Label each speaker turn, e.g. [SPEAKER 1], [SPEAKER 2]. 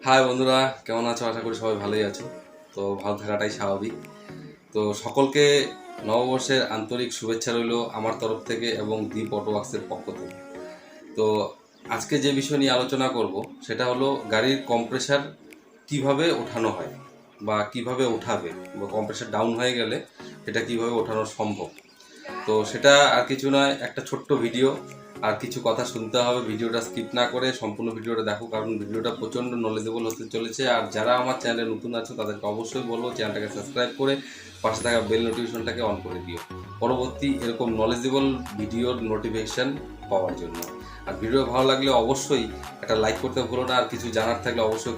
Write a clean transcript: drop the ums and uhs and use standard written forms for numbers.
[SPEAKER 1] High বন্ধুরা, কেমন আছো? আশা করি সবাই ভালোই আছো। তো ভালো থাকাটাই স্বাভাবিক। তো সকলকে নববর্ষের আন্তরিক শুভেচ্ছা রইল আমার তরফ থেকে এবং দীপ অটো ওয়ার্কসের পক্ষ থেকে। তো আজকে যে বিষয় নিয়ে আলোচনা করব সেটা হলো গাড়ির কম্প্রেসার কিভাবে ওঠানো হয় বা কিভাবে ওঠাবে, বা কম্প্রেসার ডাউন হয়ে গেলে এটা কিভাবে ওঠানো সম্ভব। তো সেটা আর কিছু নয়, একটা ছোট্ট ভিডিও, আর কিছু কথা শুনতে হবে। ভিডিওটা স্কিপ না করে সম্পূর্ণ ভিডিওটা দেখো, কারণ ভিডিওটা প্রচণ্ড নলেজেবল হতে চলেছে। আর যারা আমার চ্যানেলে নতুন আছো তাদেরকে অবশ্যই বলবো চ্যানেলটাকে সাবস্ক্রাইব করে পাশে থাকা বেল নোটিফিকেশনটাকে অন করে দিও পরবর্তী এরকম নলেজেবল ভিডিওর নোটিফিকেশান পাওয়ার জন্য। আর ভিডিও ভালো লাগলে অবশ্যই একটা লাইক করতে ভুলো না, আর কিছু জানার থাকলে অবশ্যই